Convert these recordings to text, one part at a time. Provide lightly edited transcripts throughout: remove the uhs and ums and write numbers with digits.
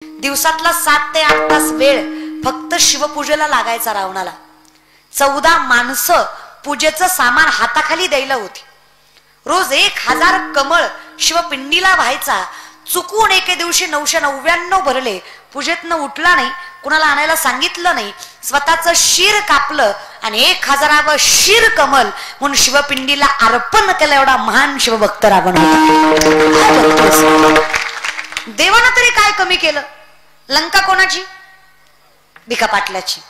दिवसातला 7 ते 8 तास वेळ फक्त शिवपूजेला लागायचा रावणाला. 14 माणसं पूजेचं सामान हाताखाली द्यायला होती. रोज 1000 कमळ शिवपिंडीला व्हायचा. चुकून एके दिवशी 999 भरले. पूजेतनं उठला नाही, कुणाला आणायला सांगितलं नाही, स्वतःचं शिर कापलं आणि 1000वे शिर कमल म्हणून शिवपिंडीला अर्पण केलं. एवढा महान शिवभक्त रावण होता. देवानं तरी काय कमी केलं? लंका कोणाची? भिका पाटलाची.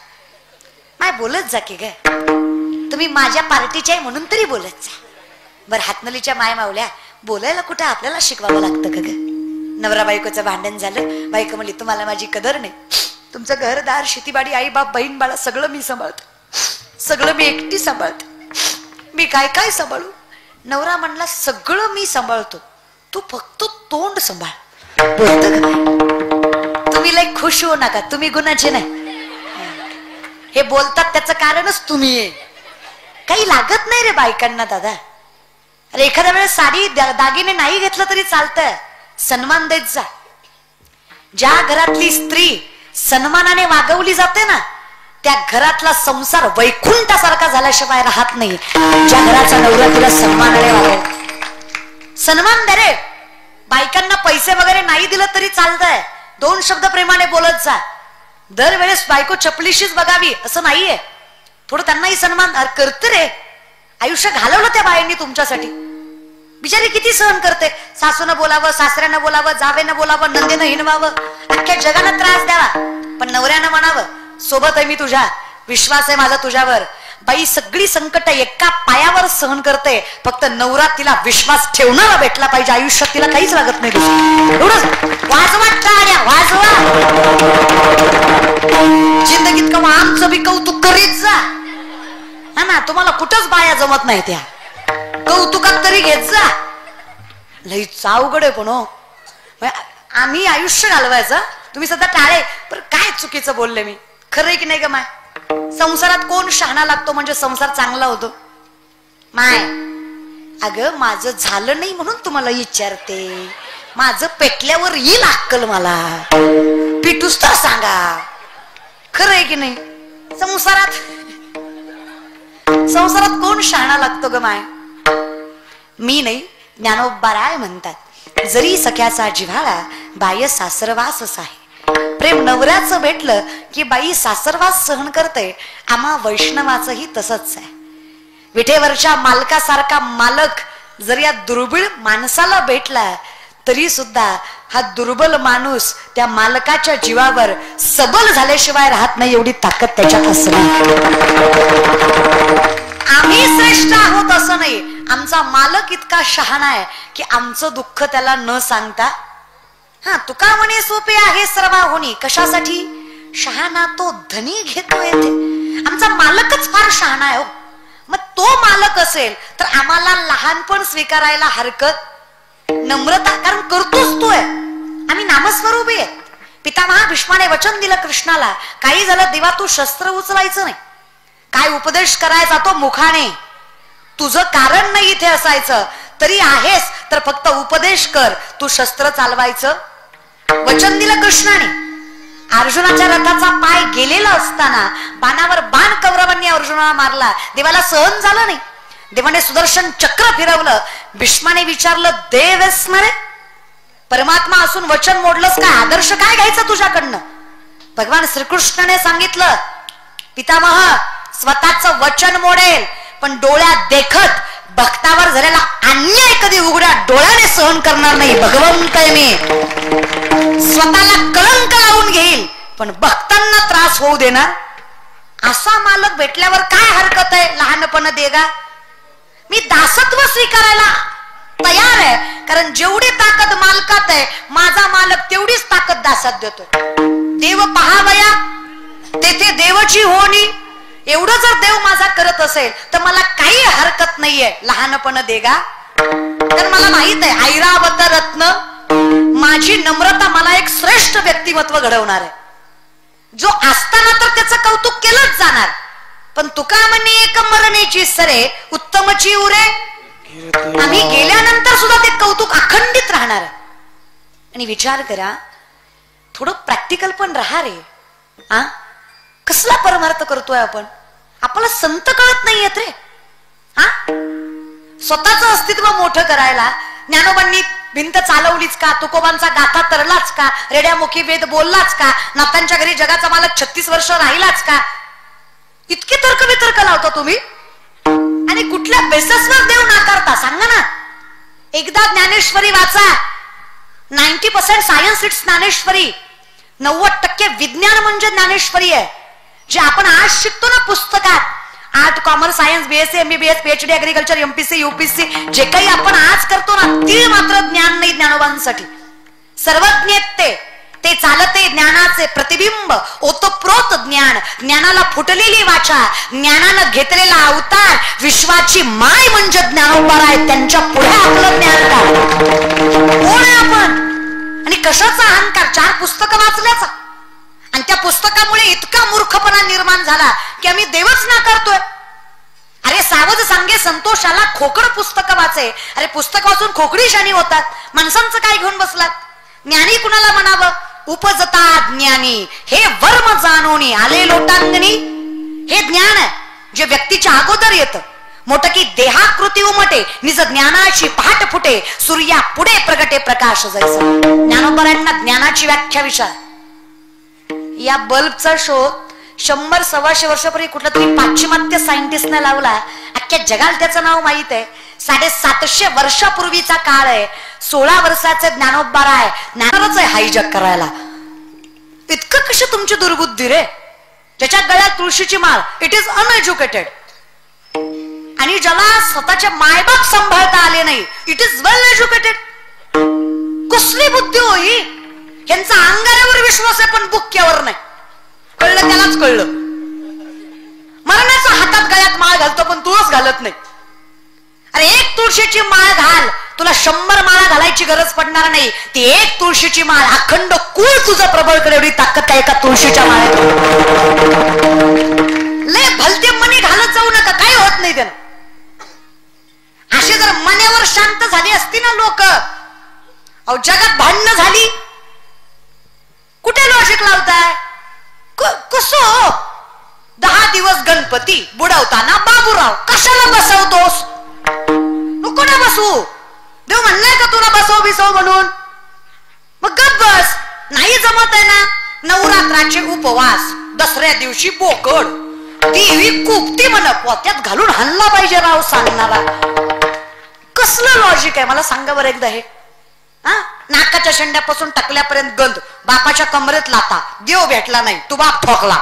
माय बोलत जा की ग, तुम्ही माझ्या पार्टीचे आहे म्हणून तरी बोलत जा. बरं हातनलीच्या माय मावल्या, बोलायला कुठे आपल्याला शिकवावं लागतं का ग? नवरा बायकोचं भांडण झालं, बायको म्हणली तुम्हाला माझी कदर नाही, तुमचं घरदार शेतीबाडी आई बाप बहीण बाळा सगळं मी सांभाळतो, सगळं मी एकटी सांभाळते, मी काय काय सांभाळू? नवरा म्हणला सगळं मी सांभाळतो, तू फक्त तोंड सांभाळ. बोलत का? तुम्ही लय खुश होऊ नका, तुम्ही गुणाचे नाही. हे बोलतात त्याचं कारणच तुम्ही आहे. काही लागत नाही रे बायकांना दादा. अरे एखाद्या वेळेस साडी दागिने नाही घेतलं तरी चालतंय, सन्मान देत जा. ज्या घरातली स्त्री सन्मानाने वागवली जाते ना, त्या घरातला संसार वैकुंठासारखा झाल्याशिवाय राहत नाही. ज्या घराचा नवरा तिला सन्मानाने वागेल. सन्मान दे रे. बायकांना पैसे वगैरे नाही दिलं तरी चालतंय, 2 शब्द प्रेमाने बोलत जा. दरवेळेस बायको चपलीशीच बघावी असं नाहीये. थोडं त्यांनाही सन्मान करते रे. आयुष्य घालवलं त्या बायांनी तुमच्यासाठी. बिचारी किती सहन करते. सासूनं बोलावं, सासऱ्यानं बोलावं, जावेनं बोलावं, नंदेनं हिनवावं, अख्ख्या जगाला त्रास द्यावा, पण नवऱ्यानं म्हणावं सोबत आहे मी तुझ्या, विश्वास आहे माझा तुझ्यावर. बाई सगळी संकट एका पायावर सहन करते, फक्त नवरा तिला विश्वास ठेवणारा भेटला पाहिजे. आयुष्यात तिला काहीच लागत नाही. एवढंच वाजवा टाळ्या वाजवा. जिंदगीत कवा आमचं बी कौतुक करीत जा. हा ना, तुम्हाला कुठंच बाया जमत नाही, त्या कौतुकात तरी घेत जा. लई अवघड आहे पण हो. आम्ही आयुष्य घालवायचं, तुम्ही सध्या टाळे. पण काय चुकीचं बोलले मी? खरंय की नाही ग माय? संसारात कोण शहाणा लागतो म्हणजे संसार चांगला होतो? माय अगं माझं झालं नाही म्हणून तुम्हाला विचारते. माझं पेटल्यावर येईल अक्कल मला. पिटूस तर सांगा, खरंय की नाही? संसारात कोण शहाणा लागतो ग माय? मी नाही, ज्ञानोबा राय म्हणतात, जरी सख्याचा जिव्हाळा बाय सासरवास आहे. प्रेम नवऱ्याचं भेटलं की बाई सासरवास सहन करते. आम्हा वैष्णवाचंही तसंच आहे. विठेवरच्या मालकासारखा मालक जर या दुर्बळ माणसाला भेटला तरी सुद्धा हा दुर्बल माणूस त्या मालकाच्या जीवावर सबल झाल्याशिवाय राहत नाही. एवढी ताकद त्याच्यात असते. आम्ही श्रेष्ठ आहोत असं नाही, आमचा मालक इतका शहाणा आहे की आमचं दुःख त्याला न सांगता, हा तुका म्हणे सोपे आहे सर्वा होणी. कशासाठी? शहाणा तो धनी घेतो येते. आमचा मालकच फार शहाणा आहे हो. मग तो मालक असेल तर आम्हाला लहानपण स्वीकारायला हरकत, नम्रता, कारण करतोच तो आहे. आम्ही नामस्वरूपी आहे. पितामहा भीष्माने वचन दिलं कृष्णाला, काही झालं देवा तू शस्त्र उचलायचं नाही. काय उपदेश करायचा तो मुखाने, तुझं कारण नाही इथे असायचं, तरी आहेस तर फक्त उपदेश कर, तू शस्त्र चालवायचं वचन दिलं कृष्णाने. अर्जुनाच्या रथाचा पाय गेलेला असताना बाणावर बाण कौरवांनी अर्जुनाला मारला. देवाला सहन झालं नाही. देवाने सुदर्शन चक्र फिरवलं. भीष्माने विचारलं देवस रे, परमात्मा असून वचन मोडलंस काय? आदर्श काय घ्यायचं तुझ्याकडनं? भगवान श्रीकृष्णाने सांगितलं, पितामह स्वतःचं वचन मोडेल पण डोळ्यात देखत भक्तावर झालेला अन्याय कधी उघड्या डोळ्याने सहन करणार नाही. भगवंत मी स्वतःला कलंक लावून घेईल पण भक्तांना त्रास होऊ देणार. असा मालक भेटल्यावर काय हरकत आहे? लहानपण देगा, मी दासत्व स्वीकारायला तयार आहे, कारण जेवढी ताकद मालकात आहे माझा मालक तेवढीच ताकद दासात देतो. देव पहावया तेथे देवची होणी. एवढं जर देव माझा करत असेल तर मला काही हरकत नाहीये लहानपण देगा. तर मला माहित आहे ऐरावत रत्न, माझी नम्रता मला एक श्रेष्ठ व्यक्तिमत्व घडवणार आहे. जो असताना तर त्याचं कौतुक केलंच जाणार, पण तुका म्हणे एक मरणेची सरे उत्तमची उरे. आम्ही गेल्यानंतर सुद्धा ते कौतुक अखंडित राहणार. आणि विचार करा, थोडं प्रॅक्टिकल पण राहा रे. हा, कसला परमार्थ करतोय आपण? आपल्याला संत कळत नाहीयेत रे. हा, स्वतःच अस्तित्व मोठं करायला ज्ञानोबांनी भिंत चालवलीच का? तुकोबांचा गाथा तरलाच का? रेड्यामुखी वेद बोललाच का? नाथांच्या घरी जगाचा मालक 36 वर्ष राहिलाच का? इतके तर्क वितर्क लावता तुम्ही, आणि कुठल्या बेसिसवर देव नाकारता सांगा ना. एकदा ज्ञानेश्वरी वाचा. 90% सायन्स इट्स ज्ञानेश्वरी. 90% विज्ञान म्हणजे ज्ञानेश्वरी आहे. जे आपण आज शिकतो ना पुस्तकात, art, commerce, science, BSc, MBBS, PhD, agriculture, MPC, UPC, जे काही आपण आज करतो ना, ते मात्र ज्ञान नाही ज्ञानोबांसाठी. सर्वज्ञ ते चालते ज्ञानाचे प्रतिबिंब, ओतप्रोत ज्ञान, ज्ञानाला फुटलेली वाचा, ज्ञानानं घेतलेला अवतार, विश्वाची माय म्हणजे ज्ञानोबा आहे. त्यांच्या पुढे आपलं ज्ञान काय? कोण आहे आपण? आणि कशाचा अहंकार? 4 पुस्तकं वाचल्याचा. आणि त्या पुस्तकामुळे इतका मूर्खपणा निर्माण झाला की आम्ही देवच नाकारतोय. अरे सावध सांगे संतोषाला, खोकड पुस्तकं वाचे. अरे पुस्तक वाचून खोकडी शाणी होतात. माणसांचं काय घेऊन बसलात? ज्ञानी कुणाला म्हणावं? उपजता ज्ञानी हे वर्म जाणोनी आले लोटांगणी. हे ज्ञान आहे जे व्यक्तीच्या अगोदर येतं. मोठं की देहाकृती उमटे, निज ज्ञानाची पहाट फुटे, सूर्या पुढे प्रगटे प्रकाश जैसा. ज्ञानोबरांना ज्ञानाची व्याख्या विचार. या बल्बचा शोध 100-125 वर्षापूर्वी कुठला तरी पाश्चिमात्य सायंटिस्टने लावला. अख्ख्या जगाला त्याचं नाव माहित आहे. 750 वर्षापूर्वीचा काळ आहे. 16 वर्षाचे ज्ञानोबा आहे. ज्ञानावरच आहे हायजॅक करायला. इतकं कशी तुमची दुर्बुद्धी रे? ज्याच्या गळ्यात तुळशीची माळ, इट इज अनएज्युकेटेड. आणि ज्याला स्वतःचे मायबाप सांभाळता आले नाही, इट इज वेल एज्युकेटेड. कसली बुद्धी होई? यांचा अंगाऱ्यावर विश्वास आहे पण बुक्क्यावर नाही. कळलं त्यालाच कळलं. मरणाचा हातात गळ्यात माळ घालतो पण तुळस घालत नाही. अरे एक तुळशीची माळ घाल, तुला 100 माळा घालायची गरज पडणार नाही. ती एक तुळशीची माळ अखंड कुळ तुझं प्रबळ, एवढी ताकद आहे एका तुळशीच्या माळ्यात. लय भलते मनी घालत जाऊ नका, काही होत नाही त्यानं. असे जर मनावर शांत झाली असती ना लोक, अहो जगात भांडणं झाली. कुठे लॉजिक लावताय? कसं 10 दिवस गणपती बुडवताना बाबूराव कशाला बसवतोस? नको ना बसू. देव म्हणलाय का तुला बसव बिसव म्हणून? मग गप बस. नाही जमत आहे ना, नवरात्राचे उपवास, दसऱ्या दिवशी बोकड, देवी कुपती म्हण पोत्यात घालून हल्ला पाहिजे राव सांगणारा. कसलं लॉजिक आहे मला सांगा बरं एकदा हे. नाकाच्या शेंड्यापासून टकल्यापर्यंत गंध, बापाच्या कमरेत लाता, देव भेटला नाही, तू बाप ठोकला.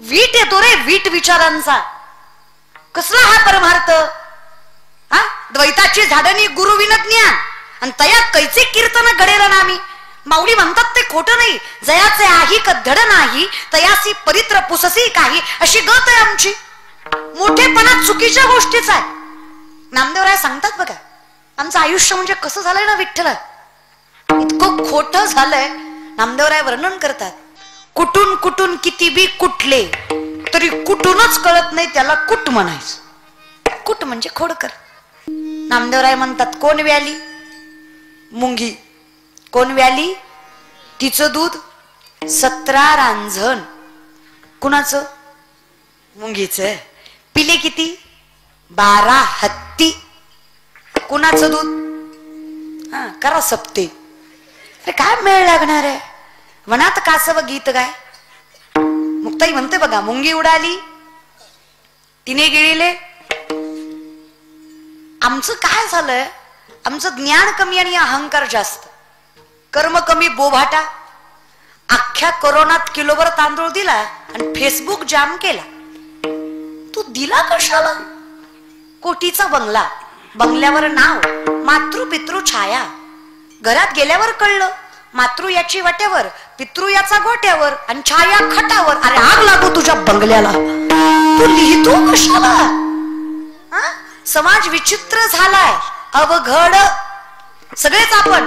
वीट येतो रे, वीट विचारांचा. कसला हा परमार्थ? द्वैताची झाडणी गुरु विन ज्ञान, आणि तया कैचे कीर्तन घडेल नामी. माऊली म्हणतात ते खोटं नाही. जयाचे आही कधड नाही, तयासी परित्र पुससी काही, अशी गत आहे आमची. मोठेपणा चुकीच्या गोष्टीचा आहे. नामदेवराय सांगतात बघा, आमचं आयुष्य म्हणजे कसं झालंय ना विठ्ठला, इतकं खोटं झालंय. नामदेवराय वर्णन करतात, कुठून कुठून किती बी कुठले तरी कुठूनच कळत नाही त्याला कुट म्हणायचं. कुट म्हणजे खोडकर. नामदेवराय म्हणतात कोण व्याली? मुंगी. कोण व्याली? तिचं दूध 17 रांझण. कुणाचं? मुंगीचं. पिले किती? 12 हत्ती. कुणाचं दूध? करा सप्ते. अरे काय मेळ लागणार आहे? वनात कासव गीत गाय. मुक्ताई म्हणते बघा, मुंगी उडाली तिने गिळले. आमचं काय झालंय? आमचं ज्ञान कमी आणि अहंकार जास्त, कर्म कमी बोभाटा. अख्ख्या कोरोनात किलोभर तांदूळ दिला आणि फेसबुक जाम केला. तू दिला कशाला? कोटीचा बंगला, बंगल्यावर नाव, मातृ पितृ छाया. घरात गेल्यावर कळलं मातृ याची वाट्यावर, पितृ याचा गोट्यावर, आणि छाया खटावर. अरे आग लागू तुझ्या बंगल्याला. तू लिहितो कशाला? समाज विचित्र झालाय, अवघड. सगळेच आपण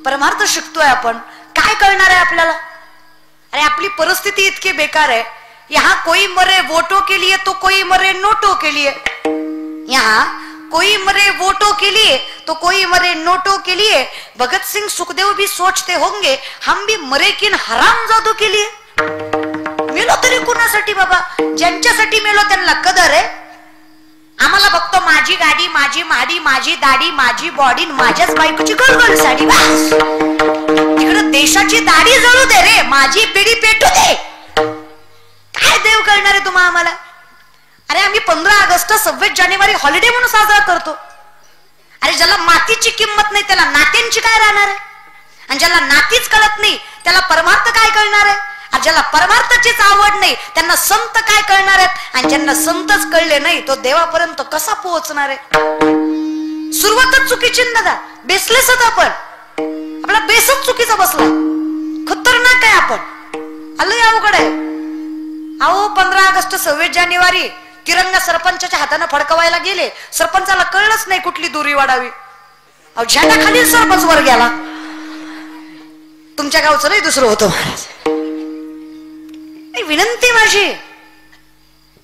परमार्थ शिकतोय. आपण काय कळणार आहे आपल्याला? अरे आपली परिस्थिती इतकी बेकार आहे. यहाँ कोई मरे वोटों के लिए तो कोई मरे नोटों के लिए. यहाँ कोई मरे वोटों के लिए तो कोई मरे नोटों के लिए, भगत सिंह सुखदेव भी सोचते होंगे हम भी मरे किन हरामजादों के लिए. मेलो तरी कुणासाठी बाबा? ज्यांच्यासाठी मेलो त्यांना कदर आहे. आम्हाला बघतो माझी गाडी, माझी माडी, माझी दाढी, माझी बॉडी, माझ्याच बायकोची गलगल साडी. बस तिकडे देशाची दाढी जळू दे रे, माझी पिढी पेटू दे. काय देव करणार आहे तुम्हा आम्हाला? अरे आम्ही 15 ऑगस्ट 26 जानेवारी हॉलिडे म्हणून साजरा करतो. अरे ज्याला मातीची किंमत नाही त्याला नात्यांची काय राहणार आहे? आणि ज्याला नातीच कळत नाही त्याला परमार्थ काय कळणार आहे? आणि ज्याला परमार्थाचीच आवड नाही त्यांना संत काय कळणार आहेत? आणि ज्यांना संतच कळले नाही तो देवापर्यंत कसा पोहोचणार आहे? सुरुवातच चुकीची दादा. बेसलेस आपण, आपला बेसच चुकीचा बसला. खतरनाक आहे आपण. आलंय अवघड आहे. अहो 15 ऑगस्ट 26 जानेवारी तिरंगा सरपंचाच्या हाताने फडकवायला गेले. सरपंचाला कळलंच नाही कुठली दोरी वाढावी. अहो झेंडा खाली सरपंच वर गेला. तुमच्या गावचं नाही दुसरं होतं महाराज. विनंती माझी,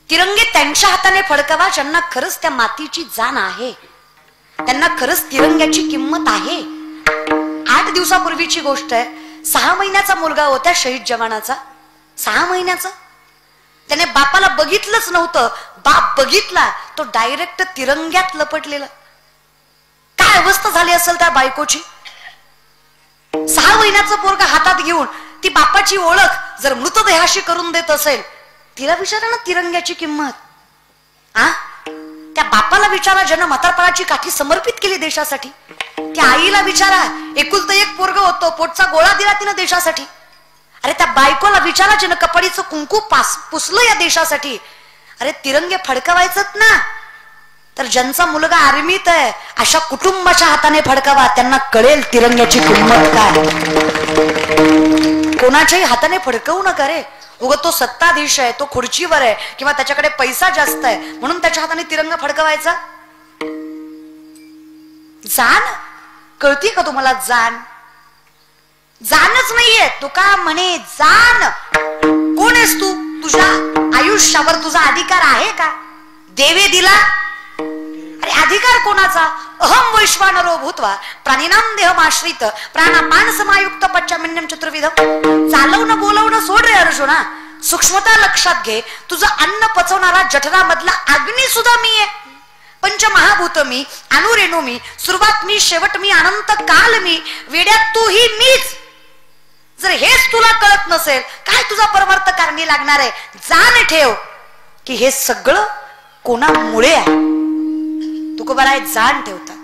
तिरंगे त्यांच्या हाताने फडकवा ज्यांना खरंच त्या मातीची जाण आहे, त्यांना खरंच तिरंग्याची किंमत आहे. 8 दिवसापूर्वीची गोष्ट आहे. 6 महिन्याचा मुलगा होता शहीद जवानाचा. 6 महिन्याचा. त्याने बापाला बघितलंच नव्हतं. बाप बघितला तो डायरेक्ट तिरंग्यात लपटलेला. काय अवस्था झाली असेल त्या बायकोची? 6 महिन्याचं पोरगा हातात घेऊन ती बापाची ओळख जर मृतदेहाशी करून देत असेल, तिला विचारा ना तिरंग्याची किंमत. त्या बापाला विचारा ज्यानं म्हातारपणाची काठी समर्पित केली देशासाठी. त्या आईला विचारा, एकुलतं एक पोरग होतं, पोटचा गोळा दिला तिनं देशासाठी. अरे त्या बायकोला विचारा जिनं कपाडीचं कुंकू पुसलं या देशासाठी. अरे तिरंगे फडकवायचंच ना, तर ज्यांचा मुलगा आर्मीत आहे अशा कुटुंबाच्या हाताने फडकावा. त्यांना कळेल तिरंग्याची किंमत काय. कोणाच्याही हाताने फडकवू नका रे. उगा तो सत्ताधीश आहे, तो खुर्चीवर आहे किंवा त्याच्याकडे पैसा जास्त आहे म्हणून त्याच्या हाताने तिरंगा फडकवायचा. जाण कळती का तुम्हाला? जाण जाणच नाहीये. तुका म्हणे जाण. कोण आहेस तू? तुझ्या आयुष्यावर तुझा अधिकार आहे का? देवे दिला. अरे अधिकार कोणाचा? अहम वैश्वानरो भूत्वा प्राणिनाम देहमाश्रित प्राणापान समायुक्त पच्चामिन्यम चतुर्विधम. चालवणं बोलवणं सोड रे अर्जुना. सूक्ष्मता लक्षात घे. तुझं अन्न पचवणारा जठरामधला अग्नी सुद्धा मी आहे. पंचमहाभूत मी, अनुरेणू मी, सुरुवात मी, शेवट मी, अनंत काल मी, वेड्यात तू ही मीच. जर हेच तुला कळत नसेल काय तुझा परमार्थ कारणी लागणार आहे? जाण ठेव की हे सगळं कोणामुळे आहे. तुकोबाराय जाण ठेवतात.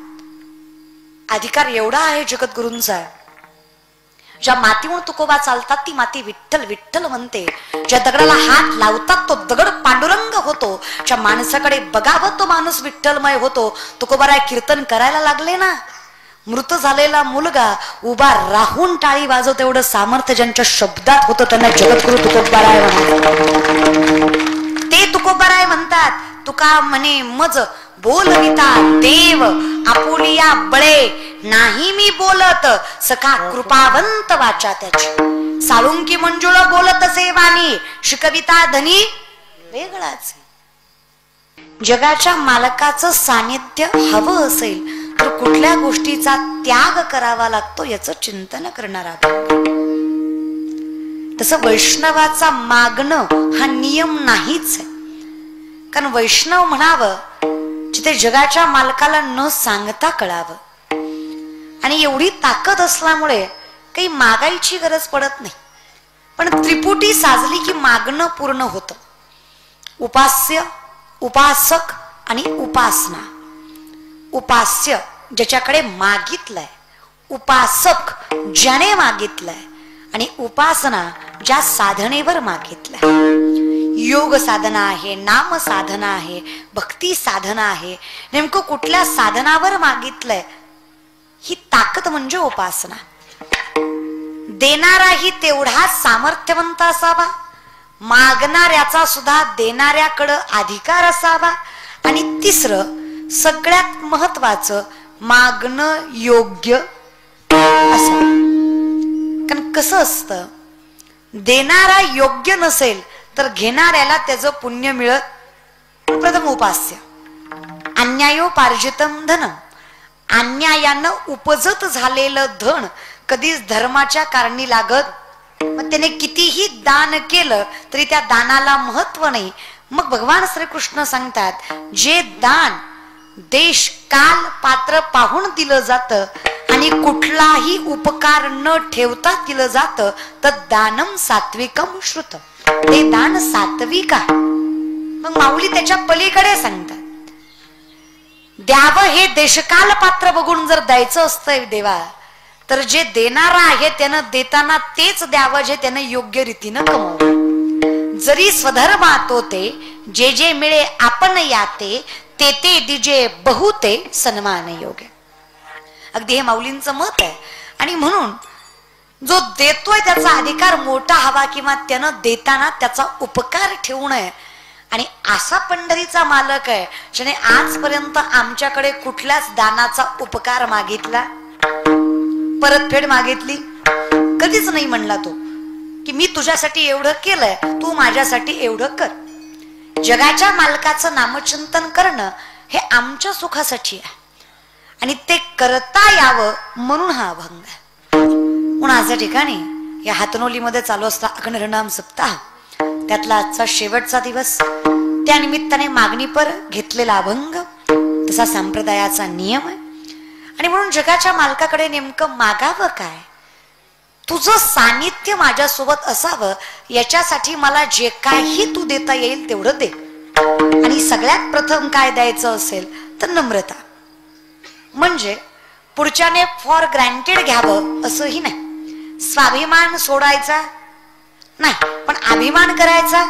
अधिकार एवढा आहे जगद्गुरूंचा. ज्या मातीवर तुकोबा चालतात ती माती विठ्ठल विठ्ठल म्हणते. ज्या दगडाला हात लावतात तो दगड पांडुरंग होतो. ज्या माणसाकडे बघावं तो माणूस विठ्ठलमय होतो. तुकोबाराय कीर्तन करायला लागले ना, मृत झालेला मुलगा उभा राहून टाळी वाजवत एवढं सामर्थ्य ज्यांच्या शब्दात होतं त्यांना जगद्गुरु तुकोबाराय म्हणतात. ते तुकोबाराय म्हणतात. तुका म्हणे मज बोलविता देव आपुलिया बळे नाही मी बोलत सखा कृपावंत वाचा त्याची. साळुंकी मंजुळ बोलत सेवानी शिकविता धनी वेगळाच. जगाच्या मालकाचं सानिध्य हवं असेल तर कुठल्या गोष्टीचा त्याग करावा लागतो याचं चिंतन करणारा. तसं वैष्णवाचा मागणं हा नियम नाहीच आहे. कारण वैष्णव म्हणावं जिथे जगाच्या मालकाला न सांगता कळावं. आणि एवढी ताकद असल्यामुळे काही मागायची गरज पडत नाही. पण त्रिपुटी साजली की मागणं पूर्ण होतं. उपास्य, उपासक आणि उपासना. उपास्य ज्याच्याकडे मागितलंय, उपासक ज्याने मागितलंय, आणि उपासना ज्या साधनेवर मागितलंय. योग साधना आहे, नाम साधना आहे, भक्ती साधना आहे. नेमकं कुठल्या साधनावर मागितलंय ही ताकद म्हणजे उपासना. देणाराही तेवढाच सामर्थ्यवंत असावा, मागणाऱ्याचा सुद्धा देणाऱ्याकडं अधिकार असावा, आणि तिसरं सगळ्यात महत्वाचं मागणं योग्य असावं. कारण कसं असतं, देणारा योग्य नसेल तर घेणाऱ्याला त्याचं पुण्य मिळत. प्रथम उपास्य अन्यायोपार्जितम धनम. अन्यायानं उपजत झालेलं धन कधीच धर्माच्या कारणी लागत. मग त्याने कितीही दान केलं तरी त्या दानाला महत्व नाही. मग भगवान श्रीकृष्ण सांगतात, जे दान देश काल पात्र पाहून दिलं जातं आणि कुठलाही उपकार न ठेवता दिलं जातं तर दानम सात्विकम श्रुत, ते दान सात्विक आहे. मग माऊली त्याच्या पलीकडे सांगतात, द्यावं हे देशकाल पात्र बघून जर द्यायचं असतंय देवा, तर जे देणारा आहे त्यानं देताना तेच द्यावं जे त्यानं योग्य रीतीनं कमवलं. जरी स्वधर्मात होते जे जे मिळे आपण याते, ते ते दिजे बहुते सन्मान योग्य. अगदी हे माऊलींचं मत आहे. आणि म्हणून जो देतोय त्याचा अधिकार मोठा हवा किंवा त्यानं देताना त्याचा उपकार ठेवू नये. आणि असा पंढरीचा मालक आहे ज्याने आजपर्यंत आमच्याकडे कुठल्याच दानाचा उपकार मागितला, परतफेड मागितली कधीच नाही. म्हणला तो की मी तुझ्यासाठी एवढं केलंय, तू माझ्यासाठी एवढं कर. जगाच्या मालकाचं नामचिंतन करणं हे आमच्या सुखासाठी आहे आणि ते करता यावं म्हणून हा अभंग आहे. म्हणून आजच्या ठिकाणी या हातनोलीमध्ये चालू असता अखंड हरिनाम सप्ताह, त्यातला आजचा शेवटचा दिवस, त्या निमित्ताने मागणीपर घेतलेला अभंग तसा संप्रदायाचा नियम आहे. आणि म्हणून जगाच्या मालकाकडे नेमकं मागावं काय? तुझं सानिध्य माझ्यासोबत असावं, याच्यासाठी मला जे काही तू देता येईल तेवढं दे. आणि सगळ्यात प्रथम काय द्यायचं असेल तर नम्रता. म्हणजे पुढच्याने फॉर ग्रँटेड घ्यावं असंही नाही. स्वाभिमान सोडायचा नाही, पण अभिमान करायचा.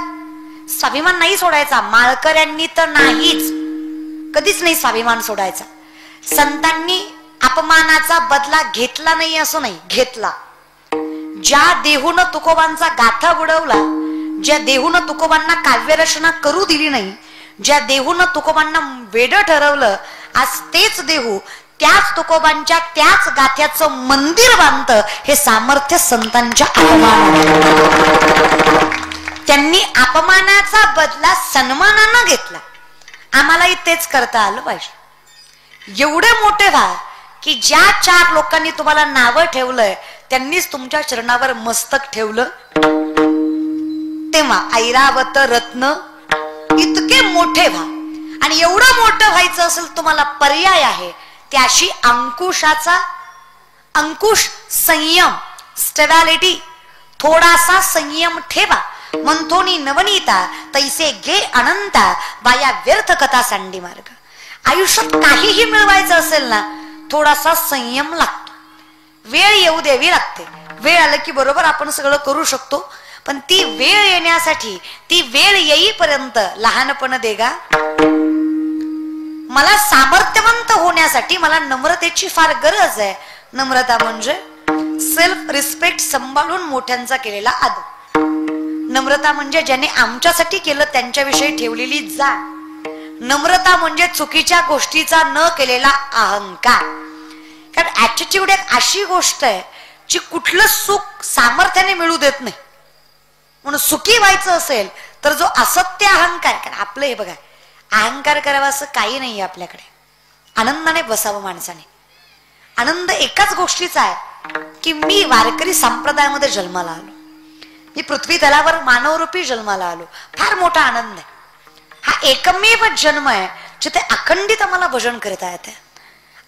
स्वाभिमान नाही सोडायचा, माळकऱ्यांनी तर नाहीच, कधीच नाही स्वाभिमान सोडायचा. संतांनी अपमानाचा बदला घेतला नाही असं नाही, घेतला. ज्या देहून तुकोबांचा गाथा बुडवला, ज्या देहून तुकोबांना काव्यरचना करू दिली नाही, ज्या देहून तुकोबांना वेड ठरवलं, आज तेच देहू त्याच तुकोबांच्या त्याच गाथ्याचं मंदिर बांधतं. हे सामर्थ्य संतांच्या अपमानाने. त्यांनी अपमानाचा बदला सन्मानानं घेतला. आम्हालाही तेच करता आलं पाहिजे. एवढे मोठे व्हा की ज्या 4 लोकांनी तुम्हाला नावं ठेवलंय त्यांनीच तुमच्या चरणावर मस्तक ठेवलं. तेव्हा ऐरावत रत्न इतके मोठे व्हा. आणि एवढं मोठं व्हायचं असेल तुम्हाला पर्याय आहे, त्याशी अंकुशाचा अंकुश संयम, स्टेबिलिटी, थोडासा संयम ठेवा. मंथोनी नवनीता तैसे घे अनंता, बाया व्यर्थ कथा सांडी मार्ग. आयुष्यात काहीही मिळवायचं असेल ना, थोडासा संयम लागतो. वेळ येऊ द्यावी लागते. वेळ आलं की बरोबर आपण सगळं करू शकतो, पण ती वेळ येण्यासाठी, ती वेळ येईपर्यंत लहानपण देगा. मला सामर्थ्यवंत होण्यासाठी मला नम्रतेची फार गरज आहे. नम्रता म्हणजे सेल्फ रिस्पेक्ट, सांभाळून मोठ्यांचा केलेला आदर. नम्रता म्हणजे ज्याने आमच्यासाठी केलं त्यांच्याविषयी ठेवलेली जाण. नम्रता म्हणजे चुकीच्या गोष्टीचा न केलेला अहंकार. कारण ऍटिट्यूड एक अशी गोष्ट आहे जी कुठलं सुख सामर्थ्याने मिळू देत नाही. म्हणून सुखी व्हायचं असेल तर जो असत्य अहंकार, कारण आपलं हे बघा, अहंकार करावा असं काही नाही आपल्याकडे. आनंदाने बसावं माणसाने. आनंद एकाच गोष्टीचा आहे की मी वारकरी संप्रदायामध्ये जन्माला आलो, मी पृथ्वी तलावर मानवरूपी जन्माला आलो. फार मोठा आनंद आहे. हा एकमेव जन्म आहे जिथे अखंडित आम्हाला भजन करता येते.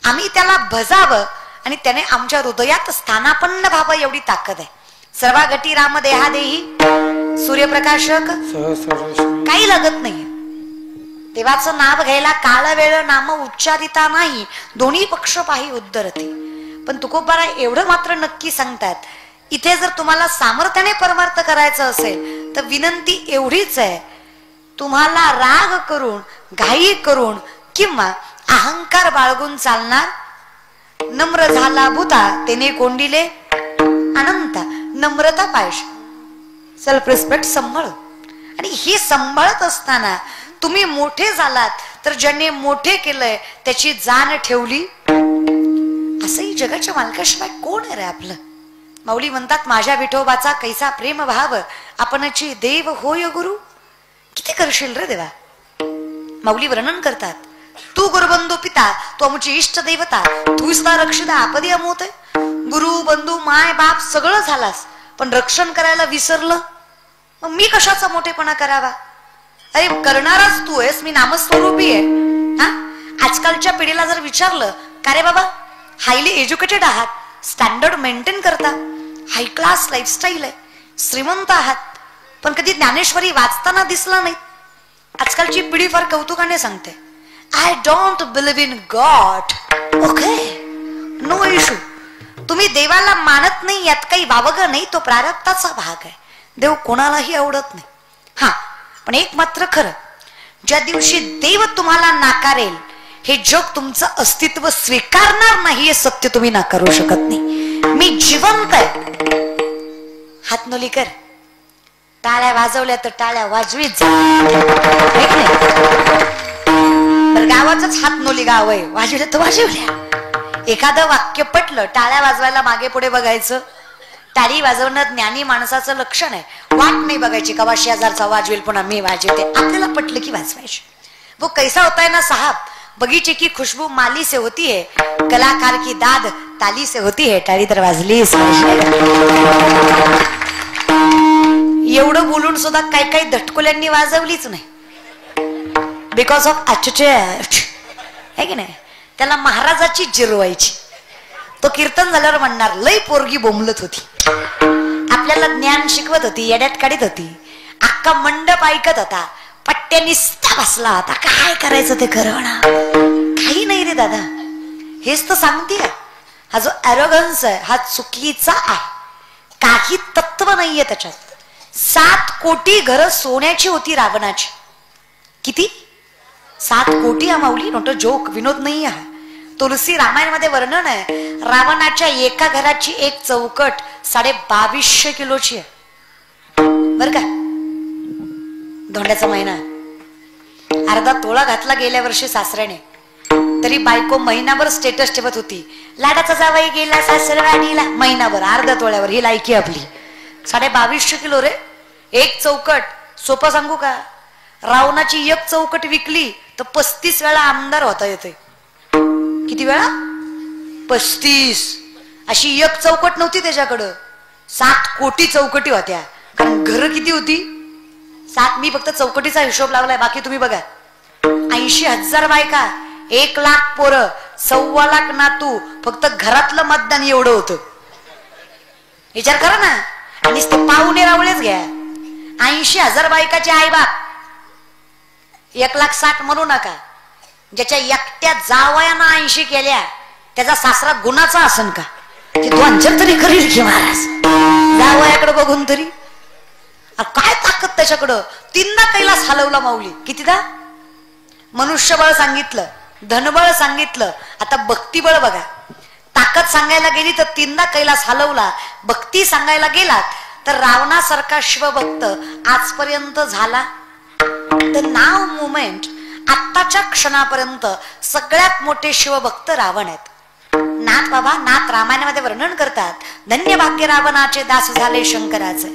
आम्ही त्याला भजावं आणि त्याने आमच्या हृदयात स्थानापन्न व्हावं एवढी ताकद आहे. सर्वागती राम देहा देही सूर्यप्रकाशक काही लागत नाही. देवाचं नाव घ्यायला काळ वेळ नाम उच्चारिता नाही, दोन्ही पक्ष पाही उद्धरते. पण तुकोबारा एवढं मात्र नक्की सांगतात, इथे जर तुम्हाला सामर्थ्याने परमार्थ करायचं असेल तर विनंती एवढीच आहे, तुम्हाला राग करून, घाई करून किंवा अहंकार बाळगून चालणार. नम्र झाला भूता तेने कोंडिले अनंता. नम्रता पाहिजे, सेल्फ रिस्पेक्ट सांभाळ. आणि हे सांभाळत असताना तुम्ही मोठे झालात तर ज्यांनी मोठे केलंय त्याची जाण ठेवली. असंही जगाच्या मालकाशिवाय कोण आहे रे आपलं. माऊली म्हणतात, माझ्या विठोबाचा कैसा प्रेम भाव, आपणची देव होय गुरु. किती करशील रे देवा. माऊली वर्णन करतात, तू गुरुबंधू पिता, तू आमची इष्ट देवता, तू सुद्धा रक्षिता आपदी अमोत. गुरु बंधू माय बाप सगळं झालास, पण रक्षण करायला विसरलं, मग मी कशाचा मोठेपणा करावा? अरे करणाराच तू आहेस, मी नामस्वरूपी आहे. हा, आजकालच्या पिढीला जर विचारलं, का रे बाबा हायली एज्युकेटेड आहात, स्टँडर्ड मेंटेन करता, हाय क्लास लाईफस्टाईल आहे, श्रीमंत आहात, पण कधी ज्ञानेश्वरी वाचताना दिसला नाही. आजकालची पिढी फार कौतुकाने सांगते, I don't believe in god. Okay, no issue. तुम्ही देवाला मानत नाही यात काही वावग नाही, तो प्रारब्धाचा भाग आहे. देव कोणालाही आवडत नाही. हा, पण एक मात्र खरं, ज्या दिवशी देव तुम्हाला नाकारेल, हे जग तुमचं अस्तित्व स्वीकारणार नाही, हे सत्य तुम्ही नाकारू शकत नाही. मी जिवंत आहे. हातनोली कर. टाळ्या वाजवल्या तर टाळ्या वाजवीच. गावाच हातनोली गाव आहे, वाजवल्या तर वाजवल्या. एखादं वाक्य पटलं, टाळ्या वाजवायला मागे पुढे बघायचं. टाळी वाजवणं ज्ञानी माणसाचं लक्षण आहे. वाट नाही बघायची कवा शेजारचा वाजवेल पुन्हा मी वाजवते, आपल्याला पटलं की वाजवायचे. वो कैसा होता है ना साहब, बगीचे की खुशबू माली से होती है, कलाकार की दाद ताली से होती है, टाळी तर वाजलीच. एवढं बोलून सुद्धा काही काही धटकुल्यांनी वाजवलीच नाही, बिकॉज ऑफ ॲटिट्यूड आहे की नाही. त्याला महाराजाची जिरवायची. तो कीर्तन झाल्यावर म्हणणार, लय पोरगी बोंबलत होती, आपल्याला ज्ञान शिकवत होती, येड्यात काढीत होती, अख्खा मंडप ऐकत होता, पट्ट्या निस्ता बसला होता, काय करायचं ते करणं. काही नाही रे दादा, हेच तर सांगते. हा जो ॲरोगन्स आहे हा चुकीचा आहे, काही तत्व नाहीये त्याच्यात. 7 कोटी घरं सोन्याची होती रावणाची. किती? 7 कोटी. हा माऊली नोट जोक, विनोद नाही आहे. तुलसी रामायणामध्ये वर्णन आहे, रावणाच्या एका घराची एक चौकट 2250 किलोची आहे बर का. धोंड्याचा महिना, अर्धा तोळा घातला गेल्या वर्षी सासऱ्याने, तरी बायको महिनाभर स्टेटस ठेवत होती, लाडाचा जावई गेला सासरवाडीला. महिनाभर अर्ध्या तोळ्यावर ही लायकी आपली. 2250 किलो रे एक चौकट. सोपं सांगू का, रावणाची एक चौकट विकली तर 35 वेळा आमदार होता येते. किती वेळा? 35. अशी एक चौकट नव्हती त्याच्याकडं, 7 कोटी चौकटी होत्या. कारण घर किती होती? 7. मी फक्त चौकटीचा हिशोब लावलाय, बाकी तुम्ही बघा. 80,000 बायका, 1 लाख पोरं, 1.25 लाख नातू, फक्त घरातलं मतदान एवढं होतं. विचार करा ना. आणि ते पाहुणे रावळेच घ्या. 80,000 बायकाचे आई बाप, 1,60,000 म्हणू नका. ज्याच्या एकट्या जावयानं 80 केल्या, त्याचा सासरा गुणाचा असन का? ते 2-4 तरी करील की महाराज, जावयाकडे बघून तरी. काय ताकद त्याच्याकडं. 3दा कैलास हलवला माऊली. कितीदा? मनुष्यबळ सांगितलं, धनबळ सांगितलं, आता भक्तिबळ बघा. ताकद सांगायला गेली तर 3दा कैलास हलवला. भक्ती सांगायला गेलात तर रावणासारखा शिवभक्त आजपर्यंत झाला. द नाव मुमेंट, आत्ताच्या क्षणापर्यंत सगळ्यात मोठे शिवभक्त रावण आहेत. नाथ बाबा, नाथ रामायणामध्ये वर्णन करतात, धन्य भाग्य रावणाचे दास झाले शंकराचे.